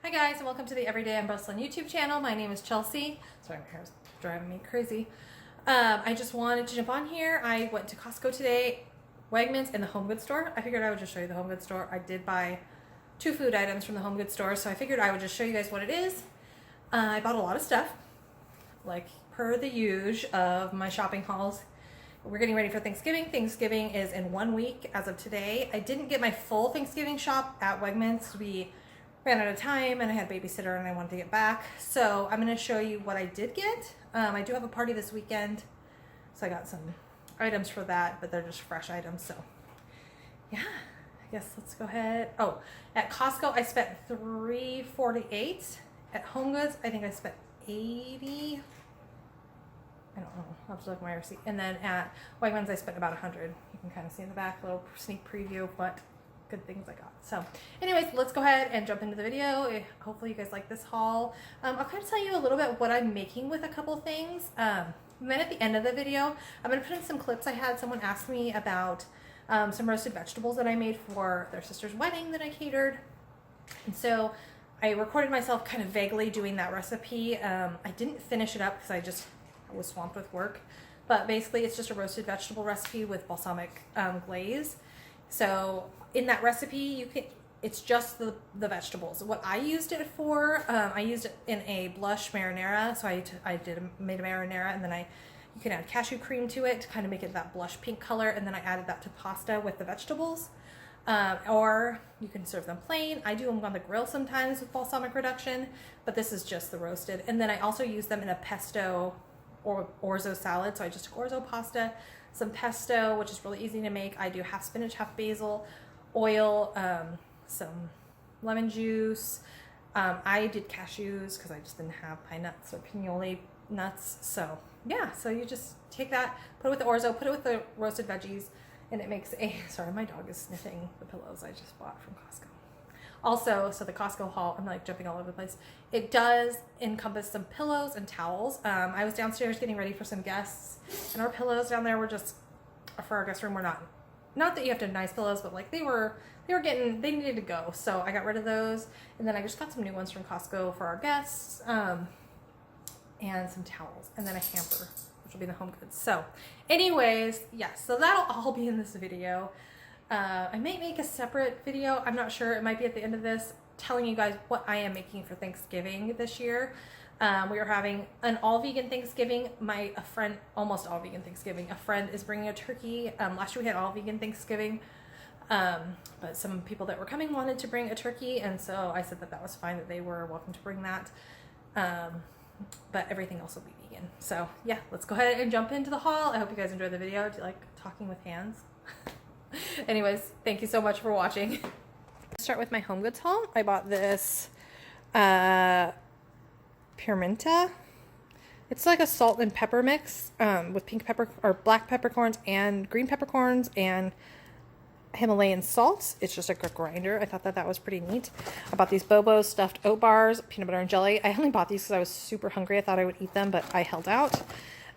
Hi guys, and welcome to the Everyday I'm Bustling YouTube channel. My name is Chelsea. Sorry, my hair's driving me crazy. I just wanted to jump on here. I went to Costco today, Wegmans, and the home goods store. I figured I would just show you the home goods store. I did buy 2 food items from the home goods store, so I figured I would just show you guys what it is. I bought a lot of stuff, like per the usual of my shopping hauls. We're getting ready for Thanksgiving. Thanksgiving is in 1 week as of today. I didn't get my full Thanksgiving shop at Wegmans. We ran out of time and I had a babysitter and I wanted to get back. So I'm going to show you what I did get. I do have a party this weekend, so I got some items for that, but they're just fresh items. So yeah, I guess let's go ahead. Oh, at Costco, I spent $3.48. At Home Goods, I think I spent $80. I don't know. I'll have to look at my receipt. And then at Wegmans, I spent about $100. You can kind of see in the back, a little sneak preview of what good things I got. So anyways, let's go ahead and jump into the video. Hopefully you guys like this haul. I'll kind of tell you a little bit what I'm making with a couple things. Then at the end of the video, I'm going to put in some clips. I had someone ask me about some roasted vegetables that I made for their sister's wedding that I catered. And so I recorded myself kind of vaguely doing that recipe. I didn't finish it up because I was swamped with work. But basically it's just a roasted vegetable recipe with balsamic glaze. So in that recipe, it's just the vegetables. What I used it for, I used it in a blush marinara. So made a marinara, and then you can add cashew cream to it to kind of make it that blush pink color, and then I added that to pasta with the vegetables. Or you can serve them plain. I do them on the grill sometimes with balsamic reduction, but this is just the roasted. And then I also use them in a pesto or orzo salad. So I just took orzo pasta, some pesto, which is really easy to make. I do half spinach, half basil, oil, some lemon juice. I did cashews because I just didn't have pine nuts or pinole nuts. So yeah, so you just take that, put it with the orzo, put it with the roasted veggies, and it makes sorry, my dog is sniffing the pillows I just bought from Costco. Also, so the Costco haul, I'm like jumping all over the place. It does encompass some pillows and towels. I was downstairs getting ready for some guests, and our pillows down there were just, for our guest room, were not that you have to have nice pillows, but like they needed to go. So I got rid of those, and then I just got some new ones from Costco for our guests, and some towels, and then a hamper, which will be the home goods. So anyways, yes, so that'll all be in this video. I may make a separate video. I'm not sure. It might be at the end of this, telling you guys what I am making for Thanksgiving this year. We are having an all-vegan Thanksgiving. Almost all-vegan Thanksgiving. A friend is bringing a turkey. Last year we had all-vegan Thanksgiving, but some people that were coming wanted to bring a turkey, and so I said that was fine, that they were welcome to bring that. But everything else will be vegan. So yeah, let's go ahead and jump into the haul. I hope you guys enjoyed the video. Do you like talking with hands? Anyways, thank you so much for watching. Let's start with my home goods haul. I bought this pimenta. It's like a salt and pepper mix with pink pepper or black peppercorns and green peppercorns and Himalayan salt. It's just like a grinder. I thought that was pretty neat. I bought these Bobo stuffed oat bars, peanut butter and jelly. I only bought these because I was super hungry. I thought I would eat them, but I held out.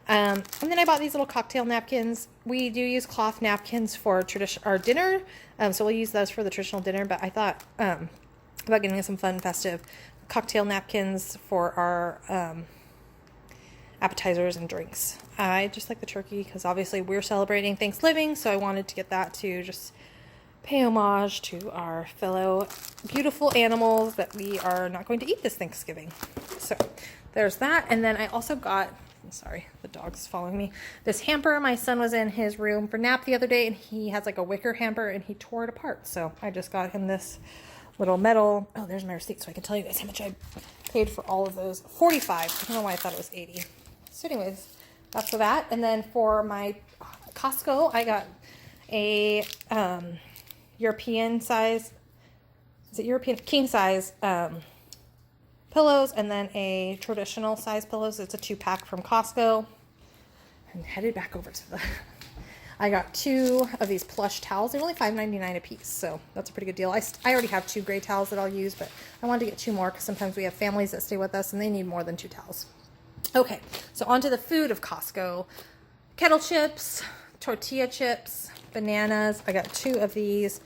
And then I bought these little cocktail napkins. We do use cloth napkins for our dinner, so we'll use those for the traditional dinner, but I thought about getting some fun festive cocktail napkins for our appetizers and drinks. I just like the turkey because obviously we're celebrating Thanksgiving, so I wanted to get that to just pay homage to our fellow beautiful animals that we are not going to eat this Thanksgiving. So there's that. And then I also got, I'm sorry, the dog's following me, this hamper. My son was in his room for nap the other day, and he has like a wicker hamper, and he tore it apart. So I just got him this little metal. Oh, there's my receipt, so I can tell you guys how much I paid for all of those. $45. I don't know why I thought it was $80. So anyways, that's for that. And then for my Costco, I got a European size, is it European? King size pillows, and then a traditional size pillows. It's a 2-pack from Costco. I'm headed back over to the I got 2 of these plush towels. They're only $5.99 a piece, so that's a pretty good deal. I already have 2 gray towels that I'll use, but I wanted to get 2 more because sometimes we have families that stay with us and they need more than 2 towels. Okay, so on to the food of Costco. Kettle chips, tortilla chips, bananas. I got 2 of these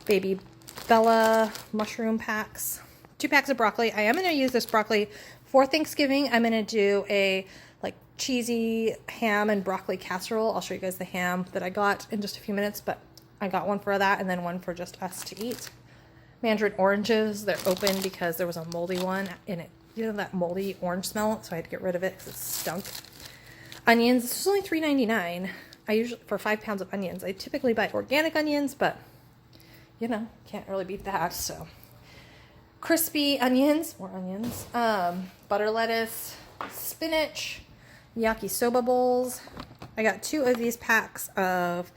Baby Bella mushroom packs, 2 packs of broccoli. I am going to use this broccoli for Thanksgiving. I'm going to do a like cheesy ham and broccoli casserole. I'll show you guys the ham that I got in just a few minutes, but I got one for that and then one for just us to eat. Mandarin oranges, they're open because there was a moldy one in it. You know that moldy orange smell, so I had to get rid of it because it stunk. Onions, this was only $3.99. I usually, for 5 pounds of onions, I typically buy organic onions, but you know, can't really beat that. So crispy onions, more onions, butter lettuce, spinach, yakisoba bowls. I got 2 of these packs of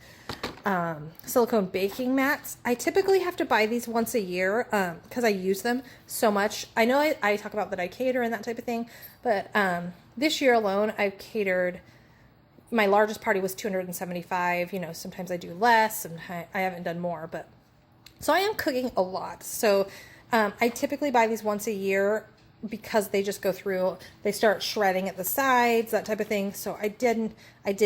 silicone baking mats. I typically have to buy these once a year because I use them so much. I know I talk about that I cater and that type of thing, but this year alone I've catered. My largest party was 275. You know, sometimes I do less, and I haven't done more, but so I am cooking a lot. So I typically buy these once a year because they just go through, they start shredding at the sides, that type of thing. So I did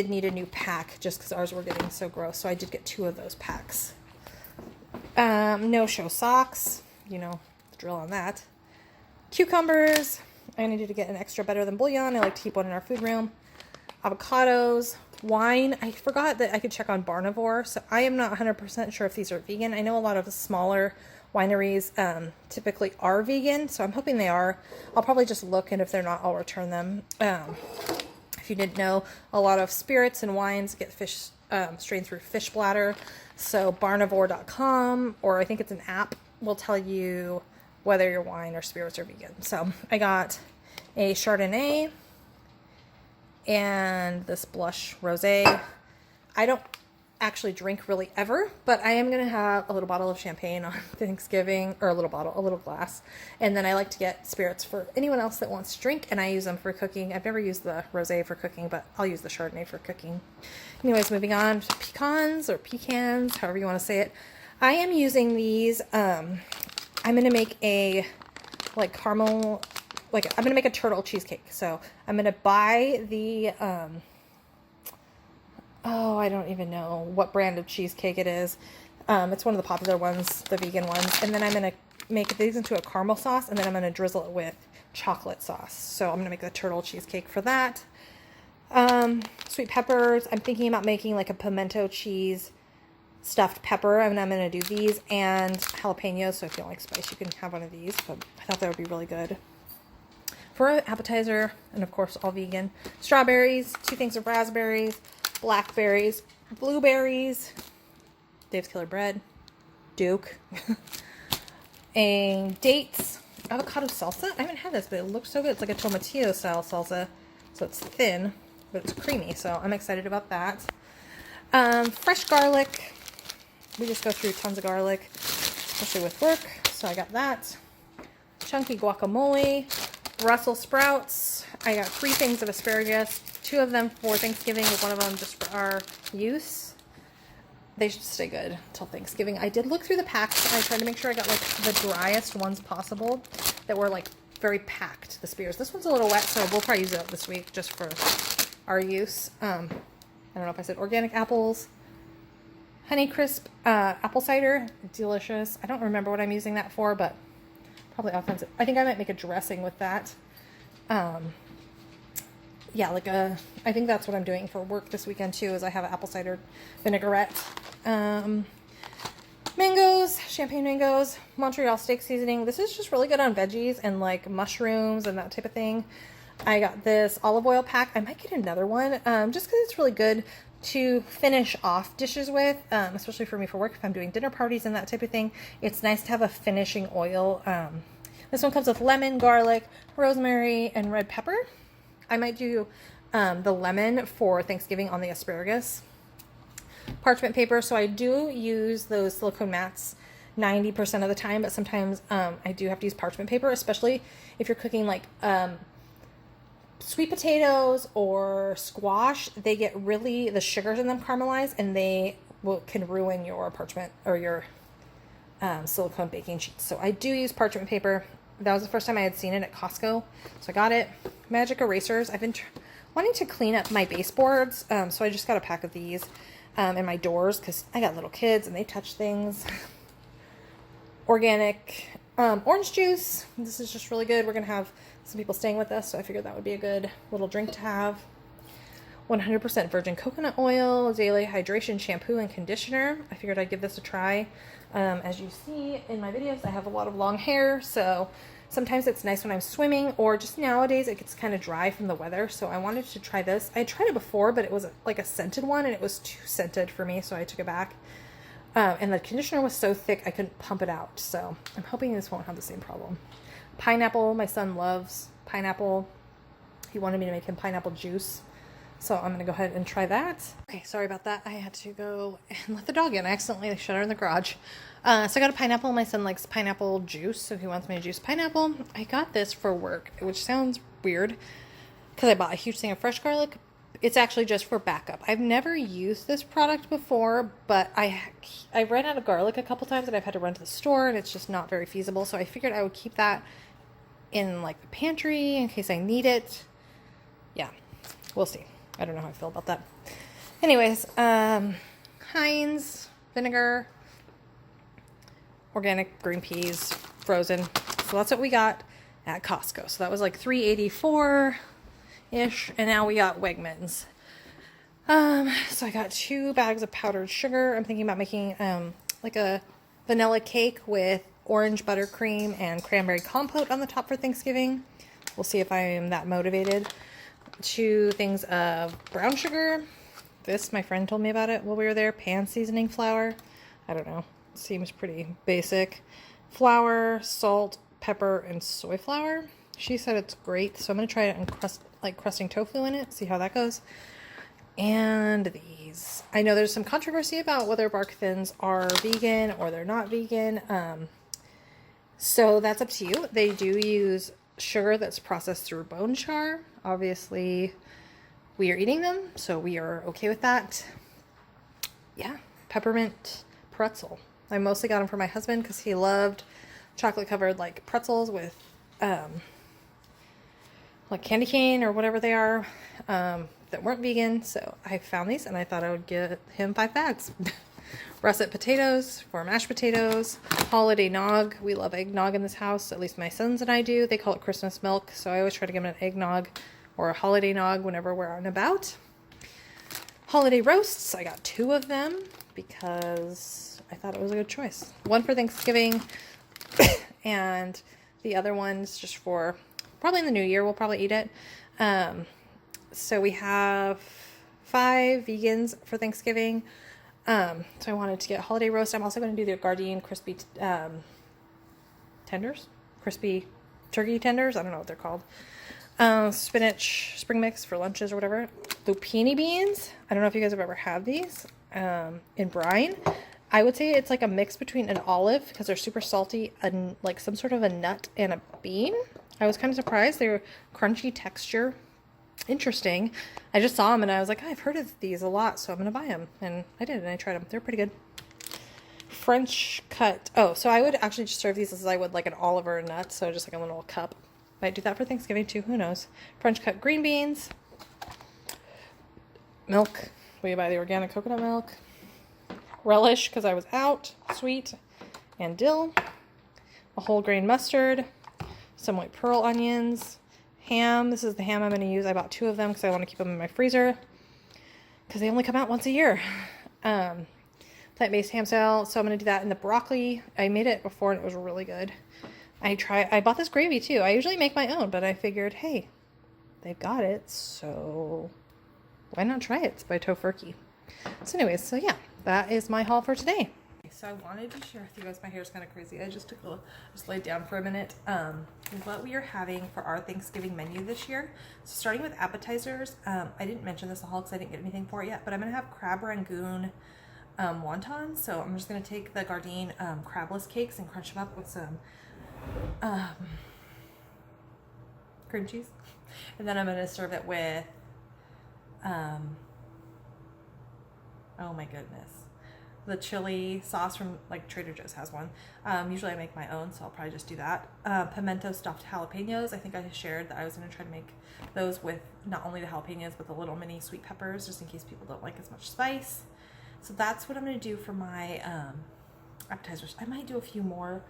need a new pack just because ours were getting so gross. So I did get 2 of those packs. No-show socks, you know, the drill on that. Cucumbers. I needed to get an extra better than bouillon. I like to keep one in our food room. Avocados. Wine. I forgot that I could check on Barnivore. So I am not 100% sure if these are vegan. I know a lot of the smaller wineries typically are vegan, so I'm hoping they are. I'll probably just look, and if they're not, I'll return them. If you didn't know, a lot of spirits and wines get fish strained through fish bladder. So barnivore.com, or I think it's an app, will tell you whether your wine or spirits are vegan. So I got a Chardonnay and this blush rosé. I don't actually drink really ever, but I am going to have a little bottle of champagne on Thanksgiving, or a little glass. And then I like to get spirits for anyone else that wants to drink, and I use them for cooking. I've never used the rosé for cooking, but I'll use the Chardonnay for cooking. Anyways, moving on to pecans, or pecans, however you want to say it. I am using these, I'm going to make a like caramel, like I'm going to make a turtle cheesecake. So I'm going to buy the, oh, I don't even know what brand of cheesecake it is. It's one of the popular ones, the vegan ones. And then I'm going to make these into a caramel sauce, and then I'm going to drizzle it with chocolate sauce. So I'm going to make the turtle cheesecake for that. Sweet peppers. I'm thinking about making like a pimento cheese stuffed pepper, and I'm going to do these and jalapenos. So if you don't like spice, you can have one of these. But I thought that would be really good. For an appetizer, and of course all vegan, strawberries, 2 things of raspberries, blackberries, blueberries, Dave's Killer Bread, Duke, and dates, avocado salsa. I haven't had this, but it looks so good. It's like a tomatillo style salsa, so it's thin, but it's creamy, so I'm excited about that. Fresh garlic. We just go through tons of garlic, especially with work, so I got that. Chunky guacamole, Brussels sprouts. I got 3 things of asparagus, 2 of them for Thanksgiving, one of them just for our use. They should stay good until Thanksgiving. I did look through the packs, and I tried to make sure I got like the driest ones possible that were like very packed, the spears. This one's a little wet, so we'll probably use it up this week just for our use. I don't know if I said organic apples. Honeycrisp apple cider, delicious. I don't remember what I'm using that for, but probably offensive. I think I might make a dressing with that. Yeah, like I think that's what I'm doing for work this weekend too, is I have an apple cider vinaigrette. Mangoes, champagne mangoes, Montreal steak seasoning. This is just really good on veggies and like mushrooms and that type of thing. I got this olive oil pack. I might get another one just because it's really good to finish off dishes with, especially for me for work if I'm doing dinner parties and that type of thing. It's nice to have a finishing oil. This one comes with lemon, garlic, rosemary, and red pepper. I might do the lemon for Thanksgiving on the asparagus. Parchment paper. So I do use those silicone mats 90% of the time, but sometimes I do have to use parchment paper, especially if you're cooking like sweet potatoes or squash. They get really, the sugars in them caramelize, and they can ruin your parchment or your silicone baking sheets. So I do use parchment paper. That was the first time I had seen it at Costco, so I got it. Magic erasers. I've been wanting to clean up my baseboards, so I just got a pack of these and my doors because I got little kids and they touch things. Organic Orange juice. This is just really good. We're going to have some people staying with us, so I figured that would be a good little drink to have. 100% virgin coconut oil, daily hydration shampoo and conditioner. I figured I'd give this a try. As you see in my videos, I have a lot of long hair, so sometimes it's nice when I'm swimming, or just nowadays it gets kind of dry from the weather, so I wanted to try this. I tried it before, but it was like a scented one, and it was too scented for me, so I took it back. And the conditioner was so thick I couldn't pump it out, so I'm hoping this won't have the same problem. Pineapple. My son loves pineapple. He wanted me to make him pineapple juice. So I'm going to go ahead and try that. Okay, sorry about that. I had to go and let the dog in. I accidentally shut her in the garage. So I got a pineapple. My son likes pineapple juice, so he wants me to juice pineapple. I got this for work, which sounds weird because I bought a huge thing of fresh garlic. It's actually just for backup. I've never used this product before, but I ran out of garlic a couple times and I've had to run to the store, and it's just not very feasible. So I figured I would keep that in like the pantry in case I need it. Yeah, we'll see. I don't know how I feel about that. Anyways, Heinz vinegar, organic green peas, frozen. So that's what we got at Costco. So that was like $3.84-ish, and now we got Wegmans. So I got 2 bags of powdered sugar. I'm thinking about making like a vanilla cake with orange buttercream and cranberry compote on the top for Thanksgiving. We'll see if I am that motivated. 2 things of brown sugar. This, my friend told me about it while we were there. Pan seasoning flour. I don't know. Seems pretty basic. Flour, salt, pepper, and soy flour. She said it's great, so I'm going to try it and crusting tofu in it. See how that goes. And these. I know there's some controversy about whether bark thins are vegan or they're not vegan. So that's up to you. They do use sugar that's processed through bone char. Obviously, we are eating them, so we are okay with that. Yeah, peppermint pretzel. I mostly got them for my husband because he loved chocolate-covered like pretzels with like candy cane or whatever they are that weren't vegan. So I found these and I thought I would get him 5 bags. Russet potatoes for mashed potatoes. Holiday nog. We love eggnog in this house. At least my sons and I do. They call it Christmas milk. So I always try to give them an eggnog or a holiday nog whenever we're out and about. Holiday roasts. I got 2 of them because I thought it was a good choice. 1 for Thanksgiving and the other one's just for probably in the new year. We'll probably eat it. So we have 5 vegans for Thanksgiving. So I wanted to get a holiday roast. I'm also going to do the Gardein crispy tenders, crispy turkey tenders. I don't know what they're called. Spinach spring mix for lunches or whatever. Lupini beans. I don't know if you guys have ever had these in brine. I would say it's like a mix between an olive because they're super salty and like some sort of a nut and a bean. I was kind of surprised. They're crunchy texture. Interesting. I just saw them and I was like, I've heard of these a lot, so I'm going to buy them. And I did, and I tried them. They're pretty good. French cut. Oh, so I would actually just serve these as I would like an olive or a nut, so just like a little cup. Might do that for Thanksgiving too, who knows. French cut green beans. Milk. We buy the organic coconut milk. Relish, because I was out. Sweet. And dill. A whole grain mustard. Some white pearl onions. Ham. This is the ham I'm going to use. I bought 2 of them because I want to keep them in my freezer because they only come out once a year. Plant-based ham style. So I'm going to do that in the broccoli. I made it before and it was really good. I bought this gravy too. I usually make my own, but I figured, hey, they've got it, so why not try it? It's by Tofurkey. So anyways, so yeah, that is my haul for today. So I wanted to share with you guys, my hair is kind of crazy. I just laid down for a minute. What we are having for our Thanksgiving menu this year. So starting with appetizers, I didn't mention this in the haul because I didn't get anything for it yet, but I'm going to have crab rangoon wontons. So I'm just going to take the Gardein crabless cakes and crunch them up with some cream cheese. And then I'm going to serve it with, oh my goodness, the chili sauce from like Trader Joe's has one. Usually I make my own, so I'll probably just do that. Pimento stuffed jalapenos. I think I shared that I was going to try to make those with not only the jalapenos, but the little mini sweet peppers, just in case people don't like as much spice. So that's what I'm going to do for my appetizers. I might do a few more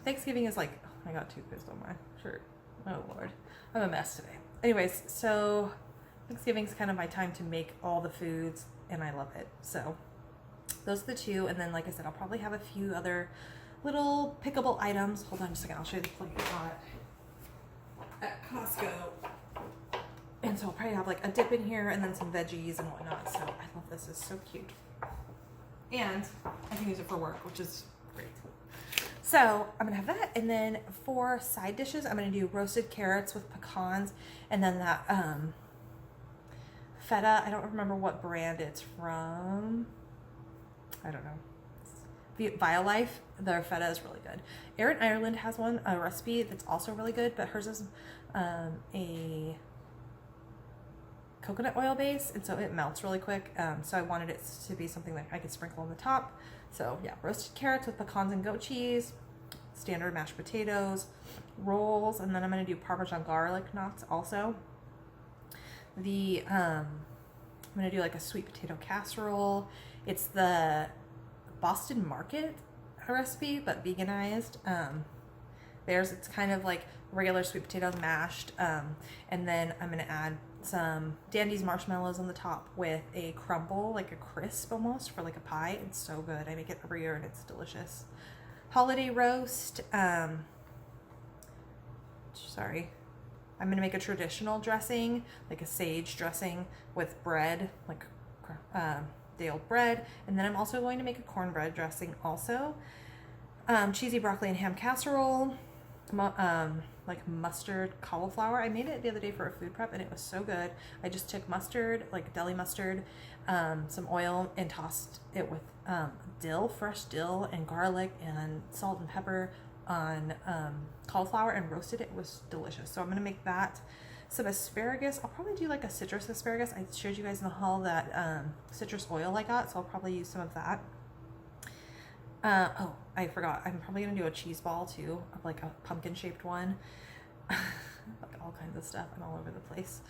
Thanksgiving is like, oh, I got toothpaste on my shirt. Oh Lord, I'm a mess today. Anyways, so Thanksgiving is kind of my time to make all the foods, and I love it. So those are the two, and then like I said, I'll probably have a few other little pickable items. Hold on just a second, I'll show you the plate I got at Costco. And so I'll probably have like a dip in here and then some veggies and whatnot. So I love this, it's so cute. And I can use it for work, which is great. So I'm gonna have that, and then for side dishes, I'm gonna do roasted carrots with pecans, and then that feta. I don't remember what brand it's from. I don't know. Violife, their feta is really good. Erin Ireland has a recipe that's also really good, but hers is a coconut oil base, and so it melts really quick. So I wanted it to be something that I could sprinkle on the top. So yeah, roasted carrots with pecans and goat cheese, standard mashed potatoes, rolls, and then I'm gonna do Parmesan garlic knots also. I'm gonna do like a sweet potato casserole. It's the Boston Market recipe, but veganized. Theirs, it's kind of like regular sweet potatoes mashed, and then I'm gonna add some Dandy's marshmallows on the top with a crumble, like a crisp almost, for like a pie. It's so good. I make it every year and it's delicious. Holiday roast. Sorry. I'm gonna make a traditional dressing, like a sage dressing with bread, like day-old bread. And then I'm also going to make a cornbread dressing also. Cheesy broccoli and ham casserole. Like mustard cauliflower. I made it the other day for a food prep and it was so good. I just took mustard, like deli mustard, some oil, and tossed it with dill, fresh dill, and garlic and salt and pepper on cauliflower and roasted it. It was delicious. So I'm gonna make that. Some asparagus. I'll probably do like a citrus asparagus. I showed you guys in the haul that citrus oil I got, so I'll probably use some of that. Oh, I forgot. I'm probably gonna do a cheese ball too, like a pumpkin shaped one. Like all kinds of stuff. I'm all over the place.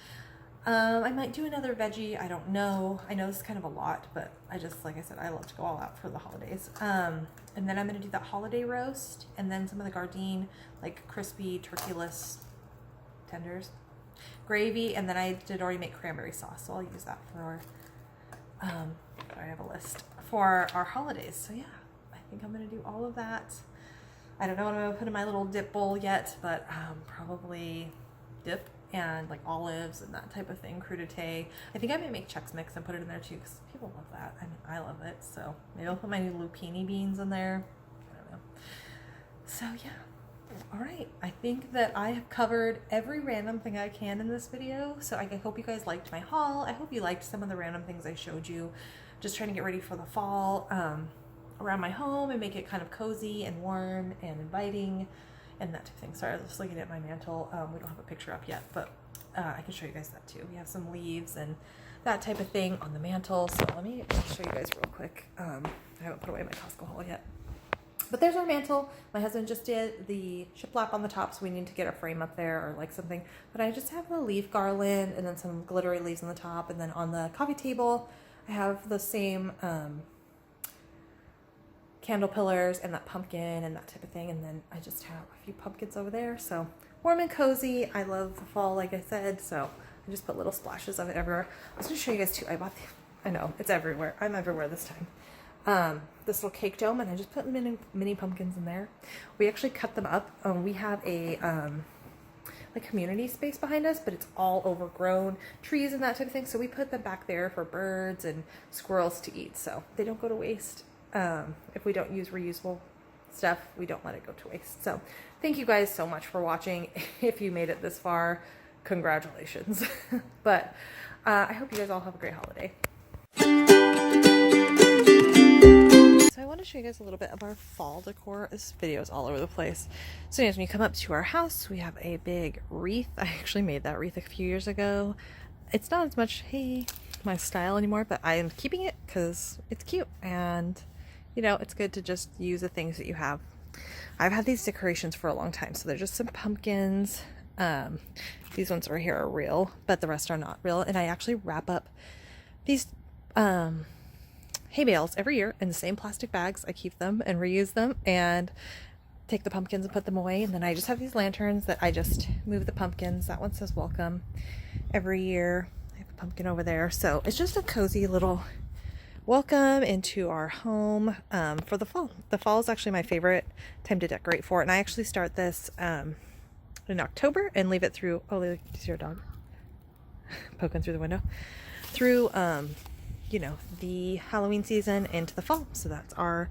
I might do another veggie. I don't know. I know this is kind of a lot, but I just, like I said, I love to go all out for the holidays. And then I'm gonna do that holiday roast, and then some of the Gardein, like crispy turkeyless tenders, gravy, and then I did already make cranberry sauce, so I'll use that for sorry, I have a list for our holidays. So yeah, I think I'm gonna do all of that. I don't know what I'm gonna put in my little dip bowl yet, but probably dip and like olives and that type of thing, crudité. I think I might make Chex Mix and put it in there too, because people love that. I mean, I love it. So maybe I'll put my new lupini beans in there. I don't know. So yeah. All right, I think that I have covered every random thing I can in this video. So I hope you guys liked my haul. I hope you liked some of the random things I showed you. Just trying to get ready for the fall around my home and make it kind of cozy and warm and inviting and that type of thing. Sorry, I was just looking at my mantle. We don't have a picture up yet, but I can show you guys that too. We have some leaves and that type of thing on the mantle. So let me show you guys real quick. I haven't put away my Costco haul yet. But there's our mantle. My husband just did the shiplap on the top, so we need to get a frame up there or like something. But I just have the leaf garland and then some glittery leaves on the top. And then on the coffee table, I have the same candle pillars and that pumpkin and that type of thing. And then I just have a few pumpkins over there. So warm and cozy. I love the fall, like I said. So I just put little splashes of it everywhere. I was going to show you guys too. I know, it's everywhere. I'm everywhere this time. This little cake dome, and I just put mini pumpkins in there. We actually cut them up. We have a like community space behind us, but it's all overgrown, trees and that type of thing. So we put them back there for birds and squirrels to eat, so they don't go to waste. If we don't use reusable stuff, we don't let it go to waste. So thank you guys so much for watching. If you made it this far, congratulations. But I hope you guys all have a great holiday. So I want to show you guys a little bit of our fall decor. This video is all over the place. So anyways, when you come up to our house, we have a big wreath. I actually made that wreath a few years ago. It's not as much, hey, my style anymore, but I am keeping it because it's cute and, you know, it's good to just use the things that you have. I've had these decorations for a long time. So they're just some pumpkins. These ones right here are real, but the rest are not real. And I actually wrap up these hay bales every year in the same plastic bags. I keep them and reuse them, and take the pumpkins and put them away. And then I just have these lanterns that I just move the pumpkins. That one says welcome every year. I have a pumpkin over there. So it's just a cozy little welcome into our home for the fall. The fall is actually my favorite time to decorate for. And I actually start this in October and leave it through, oh, do you see your dog poking through the window? Through, you know, the Halloween season into the fall. So that's our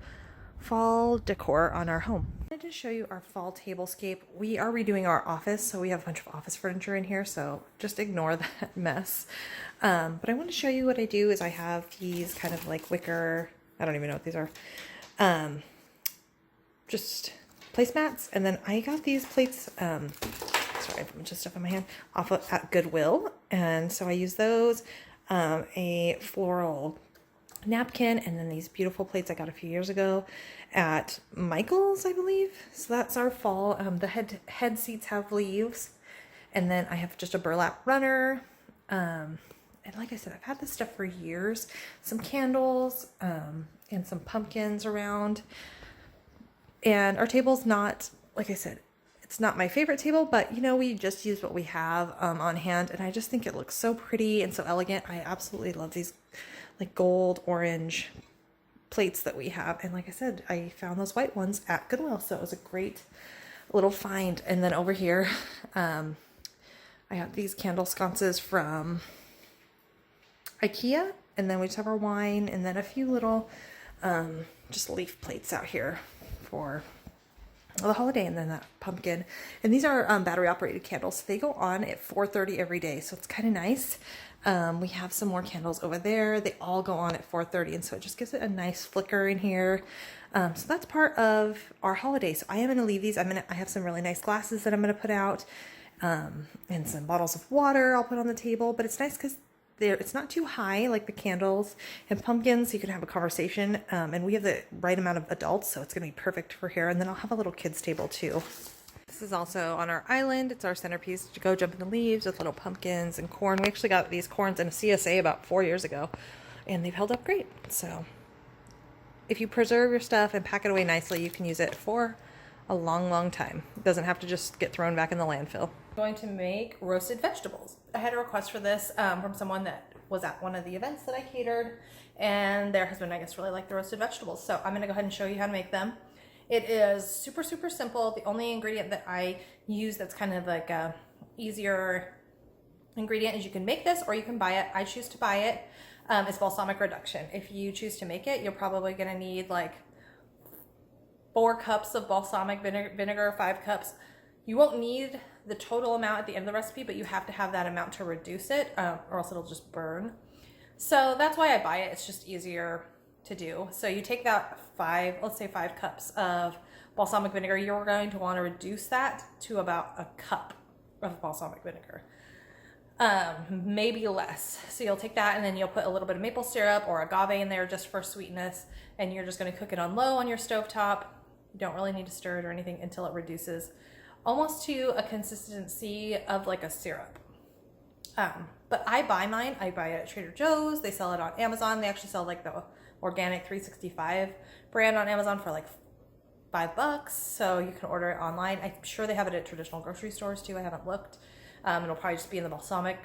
fall decor on our home. I wanted to show you our fall tablescape. We are redoing our office, so we have a bunch of office furniture in here, so just ignore that mess. But I want to show you what I do is I have these kind of like wicker, I don't even know what these are, just placemats, and then I got these plates, sorry, I have a bunch of stuff in my hand, off of, at Goodwill, and so I use those, a floral napkin, and then these beautiful plates I got a few years ago at Michael's, I believe. So that's our fall. The head seats have leaves, and then I have just a burlap runner. And like I said, I've had this stuff for years. Some candles, and some pumpkins around. And our table's not, like I said, it's not my favorite table, but you know, we just use what we have on hand, and I just think it looks so pretty and so elegant. I absolutely love these like gold orange plates that we have, and like I said, I found those white ones at Goodwill, so it was a great little find. And then over here I have these candle sconces from IKEA, and then we just have our wine, and then a few little just leaf plates out here for the holiday, and then that pumpkin. And these are battery operated candles, so they go on at 4:30 every day, so it's kind of nice. We have some more candles over there. They all go on at 4:30, and so it just gives it a nice flicker in here. So that's part of our holiday. So I am going to leave these. I have some really nice glasses that I'm going to put out, and some bottles of water I'll put on the table. But it's nice because it's not too high like the candles and pumpkins, so you can have a conversation. And we have the right amount of adults, so it's going to be perfect for here. And then I'll have a little kids table too. This is also on our island. It's our centerpiece to go jump in the leaves with little pumpkins and corn. We actually got these corns in a CSA about 4 years ago, and they've held up great. So if you preserve your stuff and pack it away nicely, you can use it for a long, long time. It doesn't have to just get thrown back in the landfill. I'm going to make roasted vegetables. I had a request for this from someone that was at one of the events that I catered, and their husband, I guess, really liked the roasted vegetables. So I'm going to go ahead and show you how to make them. It is super, super simple. The only ingredient that I use that's kind of like a easier ingredient is you can make this or you can buy it. I choose to buy it. It's balsamic reduction. If you choose to make it, you're probably going to need like 4 cups of balsamic vinegar, 5 cups. You won't need the total amount at the end of the recipe, but you have to have that amount to reduce it, or else it'll just burn. So that's why I buy it. It's just easier to do. So you take that let's say 5 cups of balsamic vinegar. You're going to want to reduce that to about a cup of balsamic vinegar, maybe less. So you'll take that, and then you'll put a little bit of maple syrup or agave in there just for sweetness, and you're just going to cook it on low on your stovetop. You don't really need to stir it or anything until it reduces almost to a consistency of like a syrup. But I buy mine. I buy it at Trader Joe's. They sell it on Amazon. They actually sell like the organic 365 brand on Amazon for like $5. So you can order it online. I'm sure they have it at traditional grocery stores too. I haven't looked. It'll probably just be in the balsamic,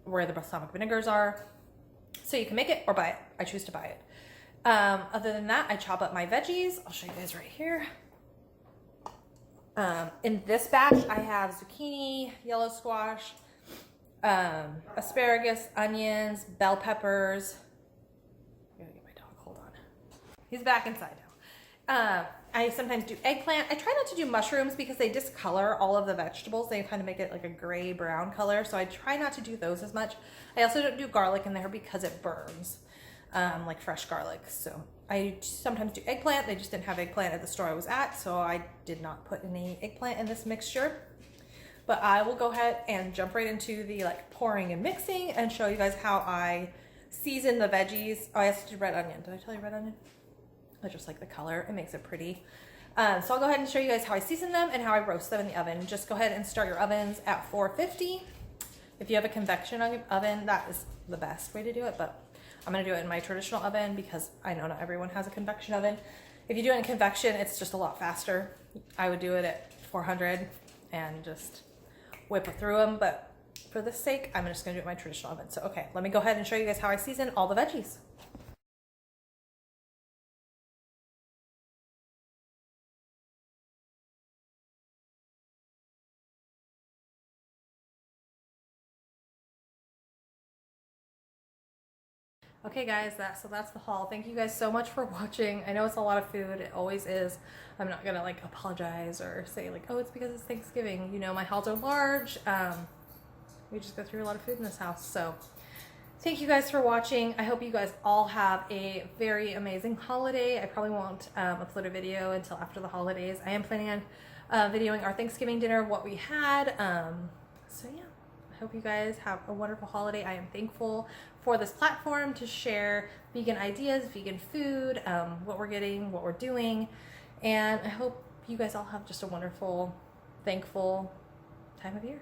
where the balsamic vinegars are. So you can make it or buy it. I choose to buy it. Other than that, I chop up my veggies. I'll show you guys right here. In this batch, I have zucchini, yellow squash, asparagus, onions, bell peppers. I gotta get my dog, hold on. He's back inside now. I sometimes do eggplant. I try not to do mushrooms because they discolor all of the vegetables. They kind of make it like a gray brown color, so I try not to do those as much. I also don't do garlic in there because it burns, like fresh garlic. So I sometimes do eggplant. They just didn't have eggplant at the store I was at, so I did not put any eggplant in this mixture. But I will go ahead and jump right into the like pouring and mixing and show you guys how I season the veggies. Oh, I also do red onion. Did I tell you red onion? I just like the color. It makes it pretty. So I'll go ahead and show you guys how I season them and how I roast them in the oven. Just go ahead and start your ovens at 450. If you have a convection oven, that is the best way to do it, but I'm going to do it in my traditional oven because I know not everyone has a convection oven. If you do it in convection, it's just a lot faster. I would do it at 400 and just whip it through them. But for this sake, I'm just gonna do it in my traditional oven. So, okay, let me go ahead and show you guys how I season all the veggies. Okay guys, so that's the haul. Thank you guys so much for watching. I know it's a lot of food, it always is. I'm not gonna like apologize or say like, oh, it's because it's Thanksgiving. You know, my hauls are large. We just go through a lot of food in this house. So thank you guys for watching. I hope you guys all have a very amazing holiday. I probably won't upload a video until after the holidays. I am planning on videoing our Thanksgiving dinner, what we had. So yeah. I hope you guys have a wonderful holiday. I am thankful for this platform to share vegan ideas, vegan food, what we're getting, what we're doing. And I hope you guys all have just a wonderful, thankful time of year.